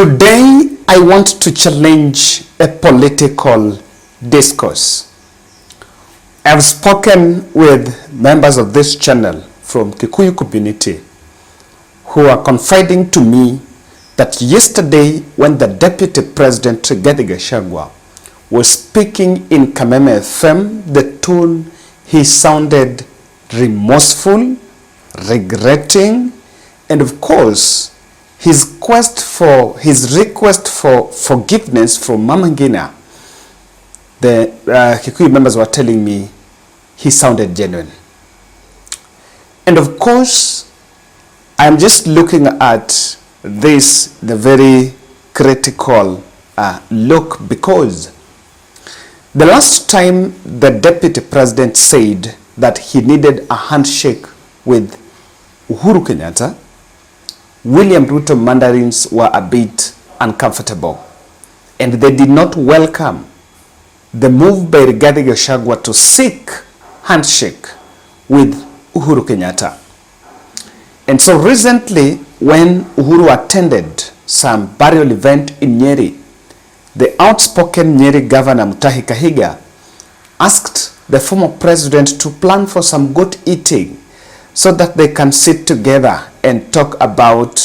Today, I want to challenge a political discourse. I've spoken with members of this channel from Kikuyu community who are confiding to me that yesterday when the Deputy President Gachagua was speaking in Kameme FM, the tone he sounded remorseful, regretting, and of course his request for forgiveness from Mama Ngina, the Kikuyu members were telling me he sounded genuine. And of course, I'm just looking at this, the very critical look, because the last time the Deputy President said that he needed a handshake with Uhuru Kenyatta, William Ruto mandarins were a bit uncomfortable, and they did not welcome the move by Rigathi Gachagua to seek handshake with Uhuru Kenyatta. And so recently, when Uhuru attended some burial event in Nyeri, the outspoken Nyeri Governor Mutahi Kahiga asked the former president to plan for some goat eating so that they can sit together and talk about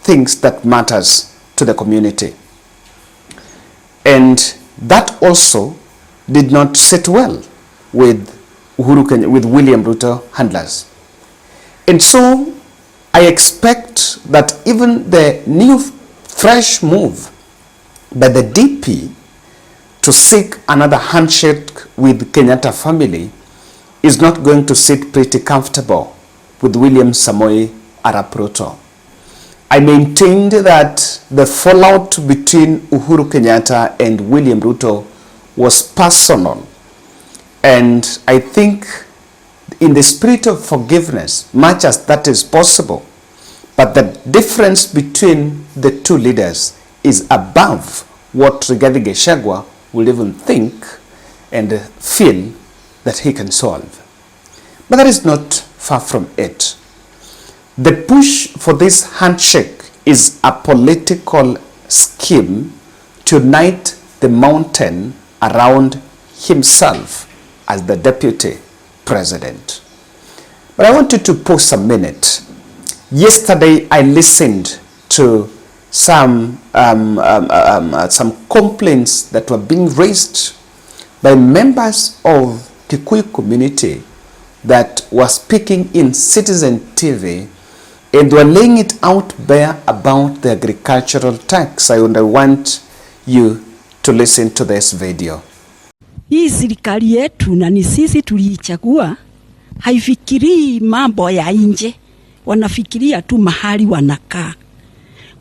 things that matters to the community. And that also did not sit well with William Ruto handlers. And so I expect that even the new fresh move by the DP to seek another handshake with Kenyatta family is not going to sit pretty comfortable with William Samoei Arap Ruto. I maintained that the fallout between Uhuru Kenyatta and William Ruto was personal. And I think in the spirit of forgiveness, much as that is possible, but the difference between the two leaders is above what Rigathi Gachagua will even think and feel that he can solve. But that is not far from it. The push for this handshake is a political scheme to unite the mountain around himself as the deputy president. But I want you to pause a minute. Yesterday I listened to some complaints that were being raised by members of Kikuyu community that were speaking in Citizen TV, and were laying it out there about the agricultural tax. I want you to listen to this video. Hii serikali yetu na ni sisi tuliichagua, haifikirii mambo ya nje, wanafikiria tu mahali wanakaa.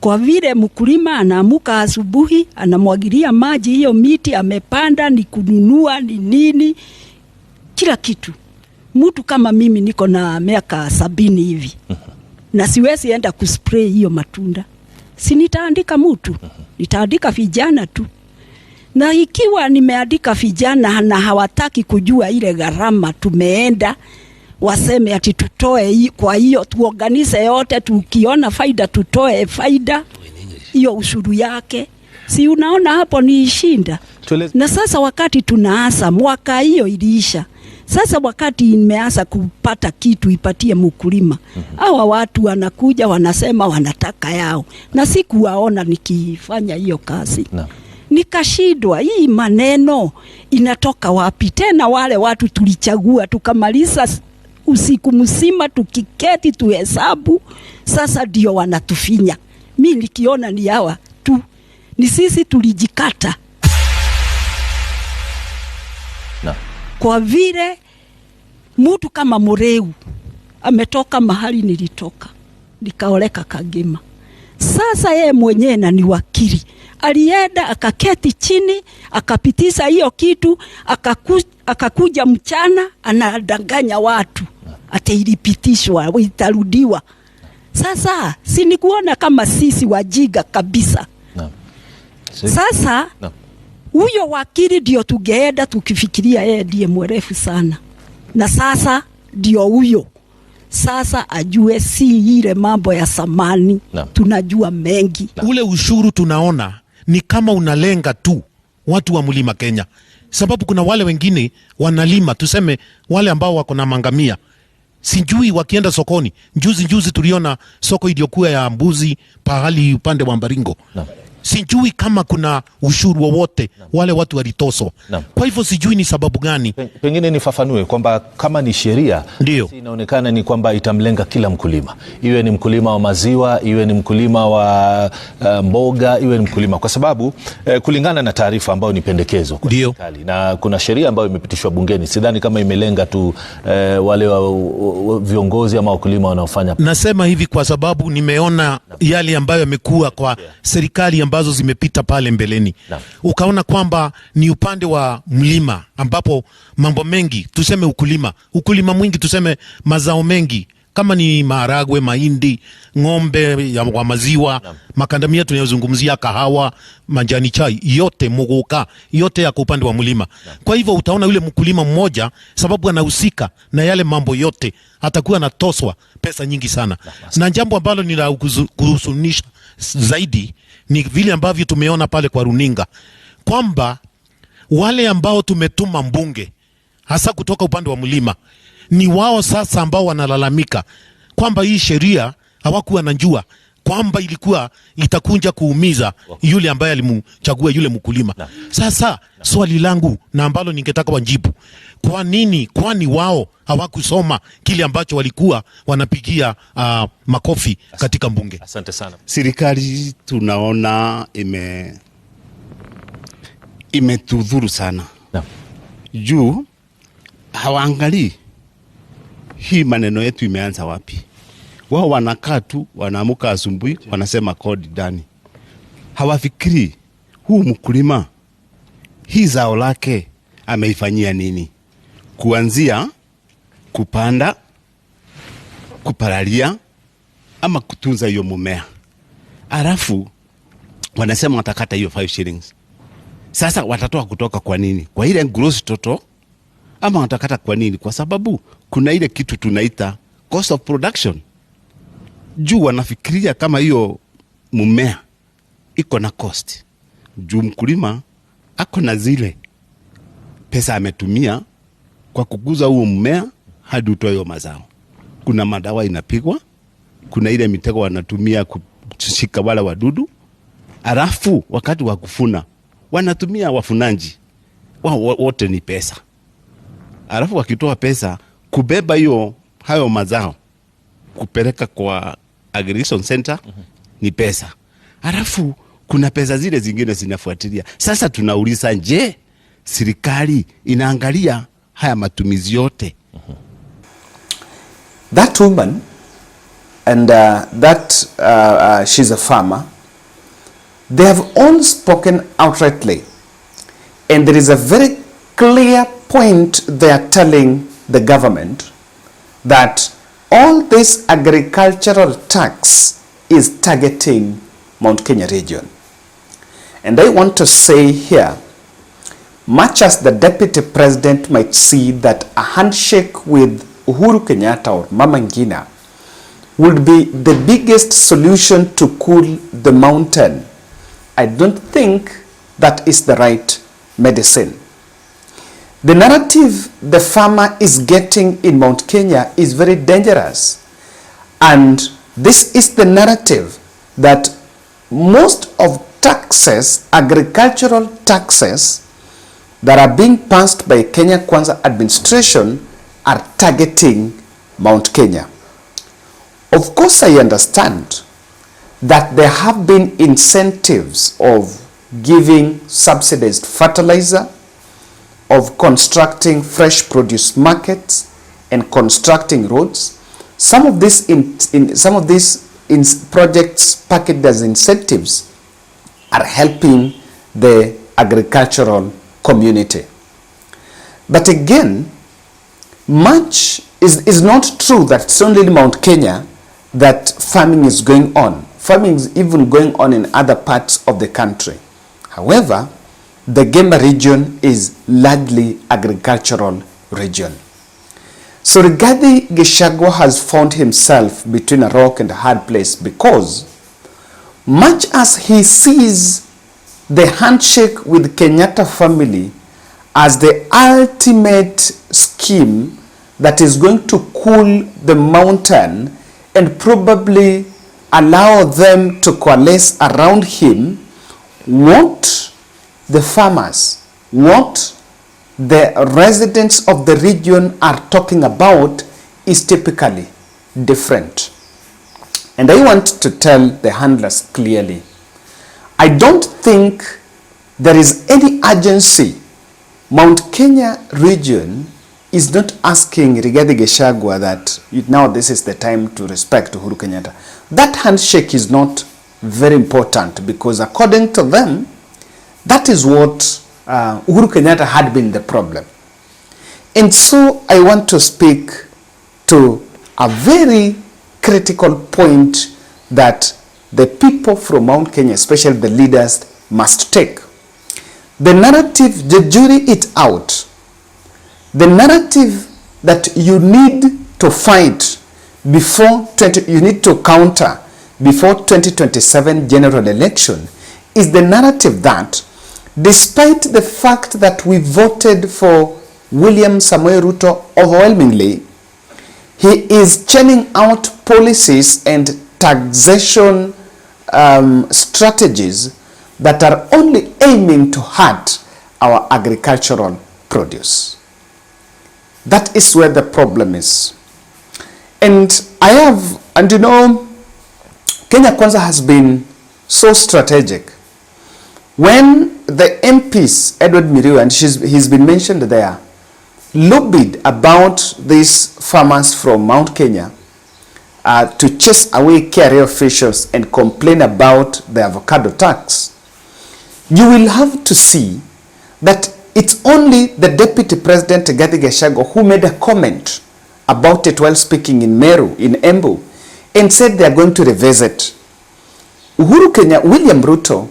Kwa vile mkulima anaamuka asubuhi, anamwagilia maji hiyo miti amepanda, ni kununua ni nini, kila kitu. Mtu kama mimi niko na miaka 70 hivi. Na siwezi enda kuspray hiyo matunda. Si nitaandika mtu, nitaandika vijana tu. Na ikiwa nimeandika vijana na hawataki kujua ile gharama tumeenda, waseme ati tutoe kwa hiyo, tuorganize yote, tukiona faida tutoe faida, hiyo ushuru yake. Si unaona hapo ni shinda. Na sasa wakati tunaanza, mwaka hiyo iliisha. Sasa wakati nimeanza kupata kitu ipatie mkulima, hawa watu wanakuja wanasema wanataka yao, na sikuwaona nikifanya hiyo kazi. No. Nikashindwa, hii maneno inatoka wapi? Tena wale watu tulichagua, tukamaliza usiku mzima tukiketi tuhesabu, sasa ndio wanatufinya. Mimi nikiona ni hawa tu, ni sisi tulijikata. No. Kwa vile mtu kama Mureu ametoka mahali nilitoka, nikaoleka Kagema. Sasa yeye mwenyewe na ni wakili, alienda akaketi chini, akapitisha hiyo kitu, akakuja mchana anadanganya watu ati ilipitishwa, itarudiwa. Sasa si nikuona kama sisi wajiga kabisa. No. Sasa no. Huyo wakili ndio tugeenda tukifikiria yeye ndiye mwerefu sana. Na sasa ndio huyo. sasa ajue si ile mambo ya samani. Tunajua mengi. Ule ushuru tunaona ni kama unalenga tu watu wa Mlima Kenya, sababu kuna wale wengine wanalima, tuseme wale ambao wako na mangamia, sijui wakienda sokoni. Juzi tuliona soko iliyokuwa ya mbuzi pahali upande wa Mbaringo. Sijui kama kuna ushuru wowote wale watu walitoswa. Kwa hivyo sijui ni sababu gani. Pengine nifafanue kwamba kama ni sheria, inaonekana ni kwamba itamlenga kila mkulima. Iwe ni mkulima wa maziwa, iwe ni mkulima wa mboga, iwe ni mkulima. Kwa sababu kulingana na taarifa ambayo ni pendekezo kwa serikali, na kuna sheria ambayo imepitishwa bungeni, sidhani kama imelenga tu wale viongozi ama wakulima wanaofanya. Nasema hivi kwa sababu nimeona yale ambayo yamekuwa kwa serikali ambazo zimepita pale mbeleni. Ukaona kwamba ni upande wa mlima ambapo mambo mengi, tuseme ukulima mwingi, tuseme mazao mengi, kama ni maharagwe, mahindi, ng'ombe wa maziwa, makandamia tunayozungumzia, kahawa, majani chai, yote muguka, yote yako upande wa mlima. Kwa hivyo utaona yule mkulima mmoja, sababu anahusika na yale mambo yote, atakuwa anatoswa pesa nyingi sana. Na jambo ambalo ni la kuhusunisha zaidi ni vile ambavyo tumeona pale kwa runinga kwamba wale ambao tumetuma mbunge hasa kutoka upande wa mlima ni wao sasa ambao wanalalamika kwamba hii sheria hawakuwa wanajua kwamba ilikuwa itakunja kuumiza yule ambaye alimchagua yule mkulima. Sasa swali langu na ambalo ningetaka wajibu, kwa nini? Kwani wao hawakusoma kile ambacho walikuwa wanapigia makofi katika mbunge? Asante sana. Serikali tunaona imetudhuru sana. Juu hawaangalii hii maneno yetu imeanza wapi. Wao wanakaa tu, wanaamuka asubuhi, wanasema kodi ndani. Hawafikiri huu mkulima hii zao lake ameifanyia nini, kuanzia kupanda, kupalalia ama kutunza hiyo mumea. Alafu wanasema watakata hiyo 5 shillings. Sasa watatoa kutoka kwa nini? Kwa ile gross total, ama watakata kwa nini? Kwa sababu kuna ile kitu tunaita cost of production. Juu wanafikiria kama hiyo mumea iko na cost. Juu mkulima ako na zile pesa ametumia kwa kukuza huo mmea hadi utoe hiyo mazao. Kuna madawa inapigwa, kuna ile mitego wanatumia kushika wale wadudu. Alafu wakati wa kufuna wanatumia wafunanji. Wote ni pesa. Alafu wakitoa pesa kubeba hayo mazao kupeleka kwa aggregation center ni pesa. Alafu kuna pesa zile zingine zinafuatilia. Sasa tunauliza, je, serikali inaangalia haya matumizi yote? That woman, and she's a farmer, they have all spoken outrightly, and there is a very clear point they are telling the government that all this agricultural tax is targeting Mt Kenya region. And I want to say here, much as the deputy president might see that a handshake with Uhuru Kenyatta or Mama Ngina would be the biggest solution to cool the mountain, I don't think that is the right medicine. The narrative the farmer is getting in Mt Kenya is very dangerous. And this is the narrative that most of taxes, agricultural taxes that are being passed by Kenya Kwanza administration are targeting Mt Kenya. Of course, I understand that there have been incentives of giving subsidized fertilizer, of constructing fresh produce markets and constructing roads. Some of these projects packaged as incentives are helping the agricultural community. But again, much is not true that it's only in Mt Kenya that farming is going on. Farming is even going on in other parts of the country. However, the Gemba region is largely agricultural region. So Rigathi Gachagua has found himself between a rock and a hard place, because much as he sees the handshake with Kenyatta family as the ultimate scheme that is going to cool the mountain and probably allow them to coalesce around him, what the farmers, what the residents of the region are talking about is typically different. And I want to tell the handlers clearly, I don't think there is any urgency. Mt Kenya region is not asking Rigathi Gachagua that now this is the time to respect Uhuru Kenyatta. That handshake is not very important, because according to them, that is what Uhuru Kenyatta had been the problem. And so I want to speak to a very critical point that the people from Mount Kenya, especially the leaders, must take. The narrative, the jury it out. The narrative that you need to fight before you need to counter before 2027 general election is the narrative that, despite the fact that we voted for William Samoei Ruto overwhelmingly, he is churning out policies and taxation strategies that are only aiming to hurt our agricultural produce. That is where the problem is. And you know, Kenya Kwanza has been so strategic. When the MPs, Edward Miriu, and he's been mentioned there, lobbied about these farmers from Mount Kenya to chase away KRA officials and complain about the avocado tax, you will have to see that it's only the Deputy President Rigathi Gachagua who made a comment about it while speaking in Meru, in Embu, and said they are going to revisit. Uhuru Kenya, William Ruto,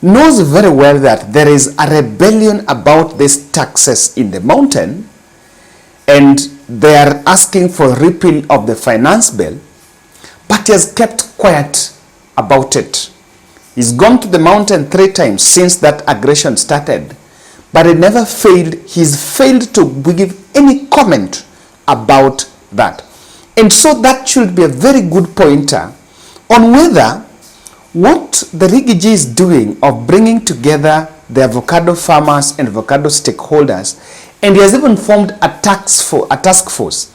knows very well that there is a rebellion about these taxes in the mountain, and they are asking for repeal of the finance bill, but he has kept quiet about it. He's gone to the mountain 3 times since that aggression started, but it never failed. He's failed to give any comment about that. And so that should be a very good pointer on whether what the Rigiji is doing of bringing together the avocado farmers and avocado stakeholders, and he has even formed a task force.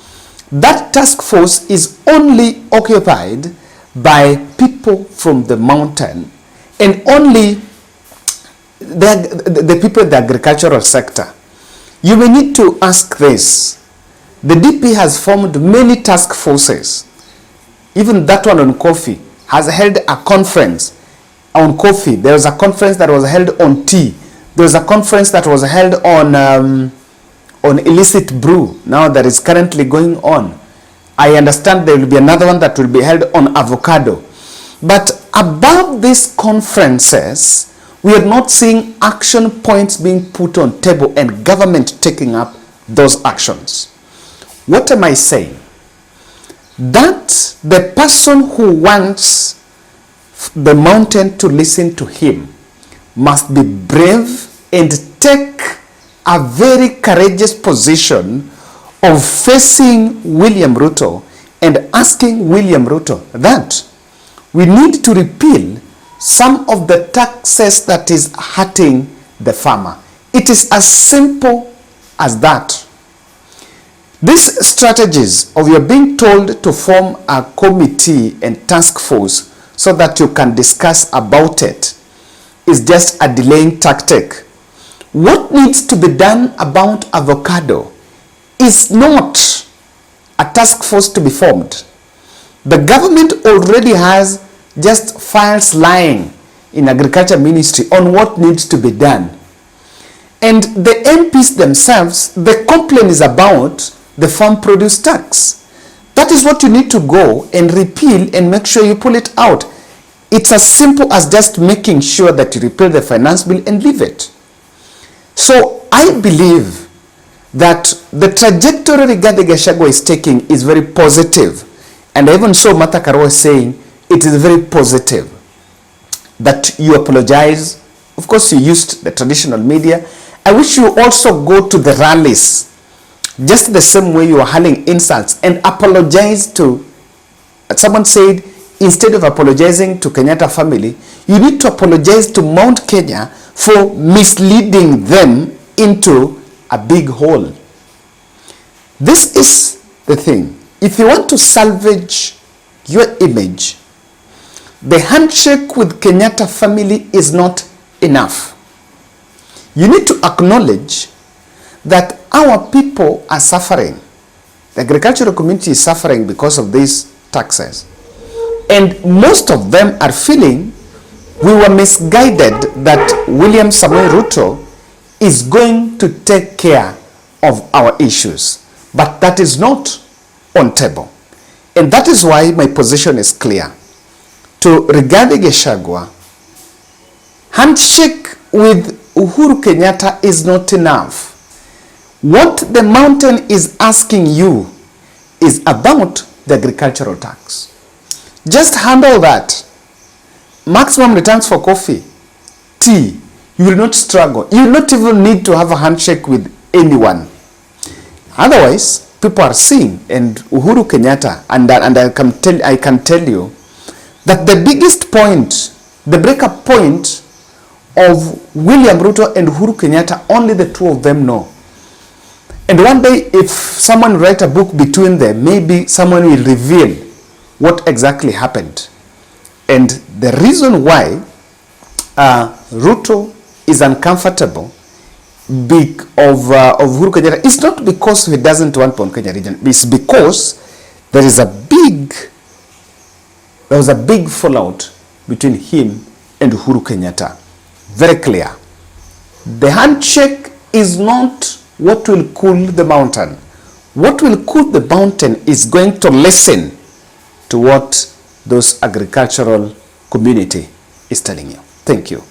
That task force is only occupied by people from the mountain and only the people in the agricultural sector. You may need to ask this. The DP has formed many task forces. Even that one on coffee has held a conference on coffee. There was a conference that was held on tea. There was a conference that was held on illicit brew, now that is currently going on. I understand there will be another one that will be held on avocado. But above these conferences, we are not seeing action points being put on table and government taking up those actions. What am I saying? That the person who wants the mountain to listen to him must be brave and take a very courageous position of facing William Ruto and asking William Ruto that we need to repeal some of the taxes that is hurting the farmer. It is as simple as that. These strategies of you're being told to form a committee and task force so that you can discuss about it is just a delaying tactic. What needs to be done about avocado is not a task force to be formed. The government already has just files lying in Agriculture Ministry on what needs to be done. And the MPs themselves, the complaint is about the farm produce tax. That is what you need to go and repeal and make sure you pull it out. It's as simple as just making sure that you repeal the finance bill and leave it. So I believe that the trajectory Rigathi Gachagua is taking is very positive. And I even saw Martha Karua saying it is very positive that you apologize. Of course, you used the traditional media. I wish you also go to the rallies, just the same way you are hurling insults, and apologize to, someone said, instead of apologizing to Kenyatta family, you need to apologize to Mount Kenya for misleading them into a big hole. This is the thing. If you want to salvage your image, the handshake with Kenyatta family is not enough. You need to acknowledge that our people are suffering. The agricultural community is suffering because of these taxes. And most of them are feeling we were misguided that William Samoei Ruto is going to take care of our issues. But that is not on table. And that is why my position is clear. To Rigathi Gachagua, handshake with Uhuru Kenyatta is not enough. What the mountain is asking you is about the agricultural tax. Just handle that. Maximum returns for coffee, tea. You will not struggle. You will not even need to have a handshake with anyone. Otherwise, people are seeing, and Uhuru Kenyatta, and I can tell you that the biggest point, the breakup point of William Ruto and Uhuru Kenyatta, only the two of them know. And one day, if someone write a book between them, maybe someone will reveal what exactly happened. And the reason why Ruto is uncomfortable of Uhuru Kenyatta is not because he doesn't want Mount Kenya region. It's because there was a big fallout between him and Uhuru Kenyatta. Very clear. The handshake is not what will cool the mountain. What will cool the mountain is going to listen to what those agricultural community is telling you. Thank you.